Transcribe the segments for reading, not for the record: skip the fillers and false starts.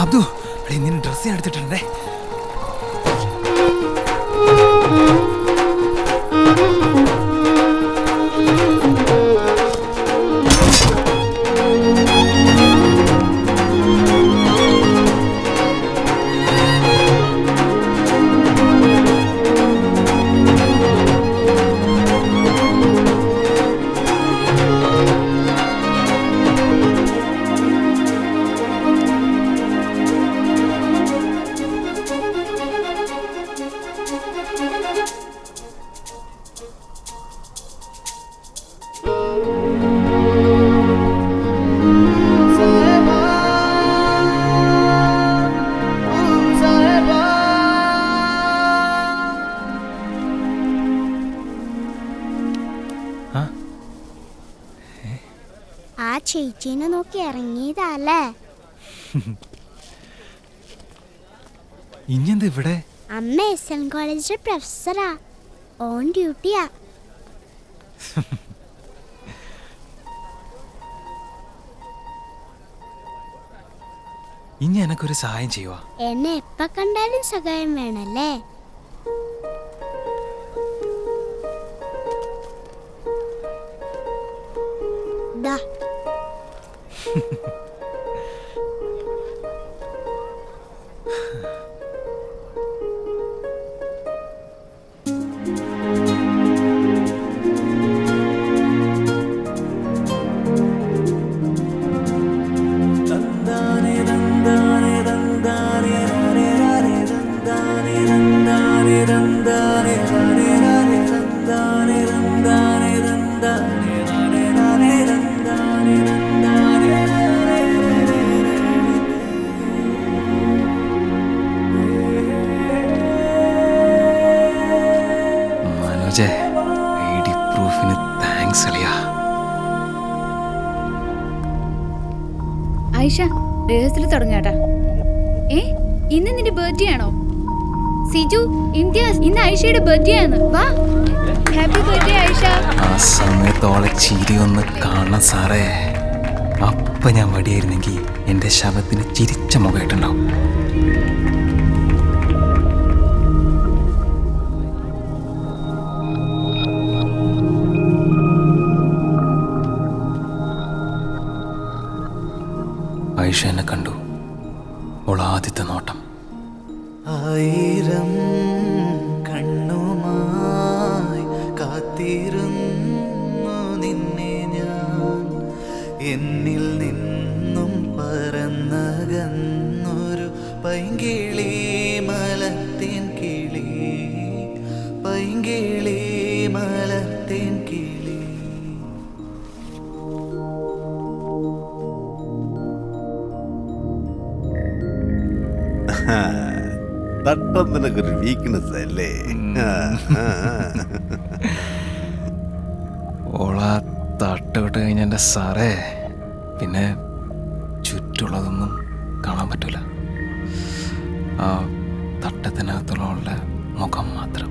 അബ്ദു, നിന്റെ ഡ്രസ്സ് ഞാൻ എടുത്തിട്ടുണ്ടേ. ആ ചേച്ചീനെ നോക്കി ഇറങ്ങിയതല്ലേ? ഇഞ്ഞെന്താ ഇവിടെ? അമ്മ SN കോളേജിലെ പ്രൊഫസറാ, ഓൺ ഡ്യൂട്ടിയാ. ഇനി എനക്കൊരു സഹായം ചെയ്യുവാ? എന്നെ എപ്പ കണ്ടാലും സഹായം വേണല്ലേ? ദാ ഐഡി പ്രൂഫിന് താങ്ക്സ് അളിയാ. ആയിഷ, റിഹേഴ്സൽ തുടങ്ങാട്ടാ. ഇന്ന് നിന്റെ ബർത്ത്ഡേ ആണോ? സിജു, ഇംതിയാസ്, ഇന്ന് ആയിഷയുടെ ബർത്ത്ഡേ ആണ്. വാ, ഹാപ്പി ബർത്ത്ഡേ ആയിഷ. ആ സമയത്തോളെ ചിരി ഒന്ന് കാണണം സാറേ. അപ്പൊ ഞാൻ വടിയായിരുന്നെങ്കിൽ എന്റെ ശവത്തിന് ചിരിച്ച മുഖമായിട്ടുണ്ടാവും. ആയിഷ എന്നെ കണ്ടു. ഓൾ ആദ്യത്തെ നോട്ടം. ആയിരം കണ്ണുമായി കാത്തിരുന്നു നിന്നെ ഞാൻ, എന്നിൽ നിന്നും പറന്നകന്നൊരു പൈങ്കിളി മലത്തേൻ കിളി, പൈങ്കിളി മലത്തേൻ കിളി. തട്ടം നിനക്കൊരു വീക്ക്നെസ് അല്ലേ? ഓളാ തട്ട് വിട്ട് കഴിഞ്ഞ എൻ്റെ സാറേ പിന്നെ ചുറ്റുള്ളതൊന്നും കാണാൻ പറ്റൂല. ആ തട്ടത്തിനകത്തുള്ള മുഖം മാത്രം.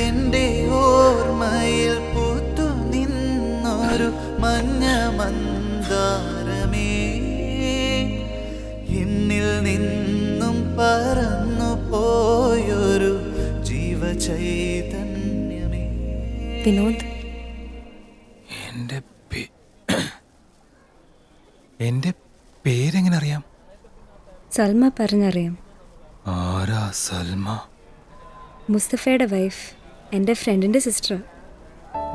എന്റെ ഓർമ്മയിൽ പൂത്തു നിന്നൊരു മഞ്ഞ മന്ദാരമേ, എന്നിൽ നിന്നും പറന്നു പോയൊരു ജീവചൈതന്യമേ. വിനോദ്, എൻ്റെ പേരെങ്ങനെ അറിയാം? സൽമ പറഞ്ഞറിയാം. ആരാ സൽമ? മുസ്തഫയുടെ വൈഫ്, എൻ്റെ ഫ്രണ്ടിൻ്റെ സിസ്റ്റർ.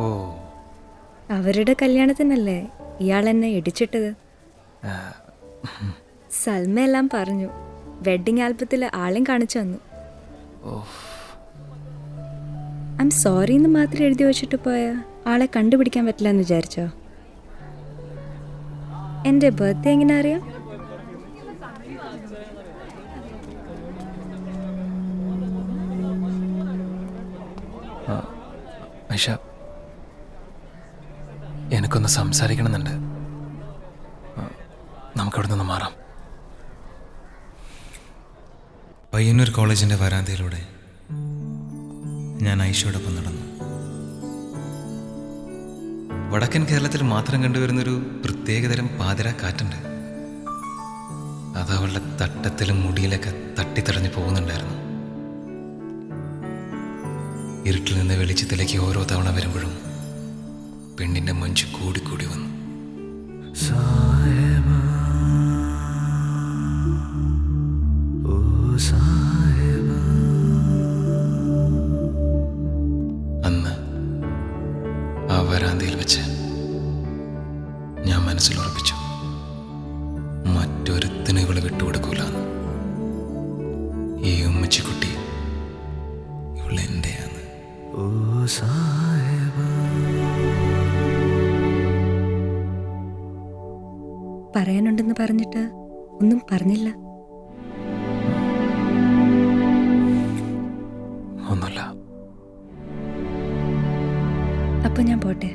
ഓ, അവരുടെ കല്യാണത്തിനല്ലേ ഇയാൾ എന്നെ ഇടിച്ചിട്ടത്. സൽമ എല്ലാം പറഞ്ഞു. വെഡിങ് ആൽബത്തിൽ ആളെയും കാണിച്ചു തന്നു. ഐ എം സോറി എന്ന് മാത്രം എഴുതി വെച്ചിട്ട് പോയ ആളെ കണ്ടുപിടിക്കാൻ പറ്റില്ല എന്ന് വിചാരിച്ചോ? എൻ്റെ ബർത്ത്ഡേ എങ്ങനെ അറിയാം? ഐഷ, എനിക്കൊന്ന് സംസാരിക്കണമെന്നുണ്ട്. നമുക്കവിടെ നിന്ന് മാറാം. പയ്യന്നൂർ കോളേജിൻ്റെ വരാന്തയിലൂടെ ഞാൻ ഐഷയോടൊപ്പം നടന്നു. വടക്കൻ കേരളത്തിൽ മാത്രം കണ്ടുവരുന്നൊരു പ്രത്യേകതരം പാതിര കാറ്റുണ്ട്. അതവളുടെ തട്ടത്തിലും മുടിയിലൊക്കെ തട്ടിത്തടഞ്ഞു പോകുന്നുണ്ടായിരുന്നു. ഇരുട്ടിൽ നിന്ന് വെളിച്ചത്തിലേക്ക് ഓരോ തവണ വരുമ്പോഴും പെണ്ണിന്റെ മഞ്ച് കൂടിക്കൂടി വന്നു. സായബാ, ഓ സായബാ. അന്ന് ആ വരാന്തയിൽ വെച്ച് ഞാൻ മനസ്സിൽ ഉറപ്പിച്ചു, മറ്റൊരുത്തിനും ഇവള് വിട്ടുകൊടുക്കൂലെന്ന്. ഈ ഉമ്മച്ചിക്കുട്ടി ഇവള് എന്റെയാണ്. ഓ സായബാ. പറയാനുണ്ടെന്ന് പറഞ്ഞിട്ട് ഒന്നും പറഞ്ഞില്ല. ഒന്നുമില്ല. അപ്പൊ ഞാൻ പോട്ടെ.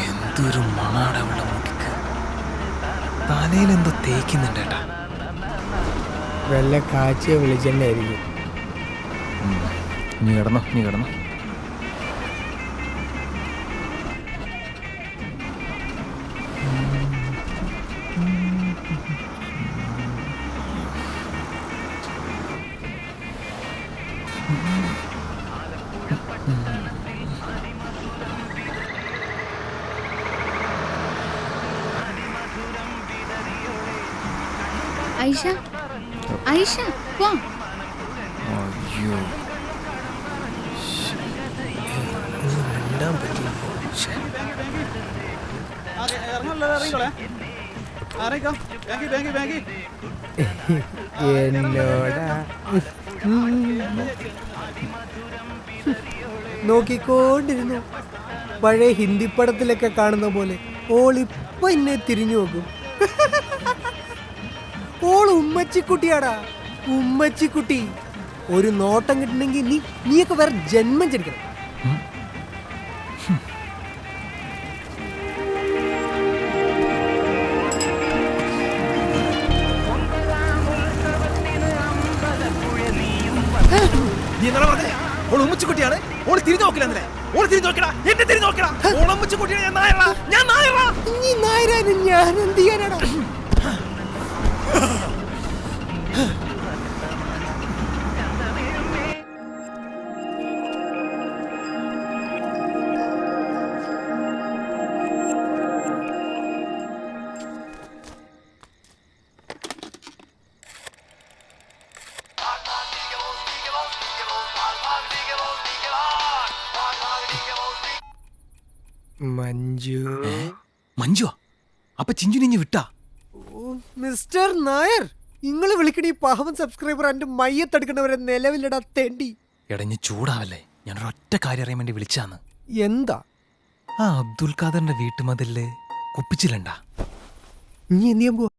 എന്തൊരു മണാടെ അവളുടെ മുടിക്ക്. തലയിലെന്തോ തേക്കുന്നുണ്ട് ഏട്ടാ. വല്ല കാച്ചിയ വെളിച്ചെണ്ണയായിരിക്കും. നീ കിടന്നോ, നീ കിടന്നോ. ഐഷ, ഐഷ, വാ. അയ്യോ, എന്നോടാ നോക്കിക്കൊണ്ടിരുന്നു. പഴയ ഹിന്ദി പടത്തിലൊക്കെ കാണുന്ന പോലെ ഓളിപ്പൊ എന്നെ തിരിഞ്ഞു നോക്കും. ഓൾ ഉമ്മച്ചിക്കുട്ടിയാടാ, ഉമ്മച്ചിക്കുട്ടി. ഒരു നോട്ടം കിട്ടണമെങ്കിൽ നീയൊക്കെ വേറെ ജന്മം ജനിക്കണം. നീ എന്നാ പറഞ്ഞേ? ഓള് ഉമ്മച്ചിക്കുട്ടിയാണ്. ഓള് തിരിഞ്ഞു നോക്കില്ല. ഓള് തിരിഞ്ഞു നോക്കടാ, എന്നെ തിരിഞ്ഞു നോക്കടാ. ഓള് ഉമ്മച്ചിക്കുട്ടിയാണ്. ഞാൻ നായറാ, ഞാൻ നായറാ. നീ നായരാനും ഞാൻ എന്ത് ചെയ്യാനാടാ? മഞ്ജു, മഞ്ജുവാ? അപ്പൊ ചിഞ്ചു നിഞ്ഞ് വിട്ടാ? മിസ്റ്റർ നായർ, നിങ്ങൾ വിളിക്കണ ഈ പാവം സബ്സ്ക്രൈബർ എന്റെ മയ്യത്തെടുക്കണവരെ നിലവിലിടാ തെണ്ടി. എടഞ്ഞ് ചൂടാവല്ലേ, ഞാനൊരൊറ്റ കാര്യം അറിയാൻ വേണ്ടി വിളിച്ചാന്ന്. എന്താ? ആ അബ്ദുൽ ഖാദറിന്റെ വീട്ടുമതില് കുപ്പിച്ചില്ലണ്ടാ? നീ എന്ത് ചെയ്യാൻ പോവാ?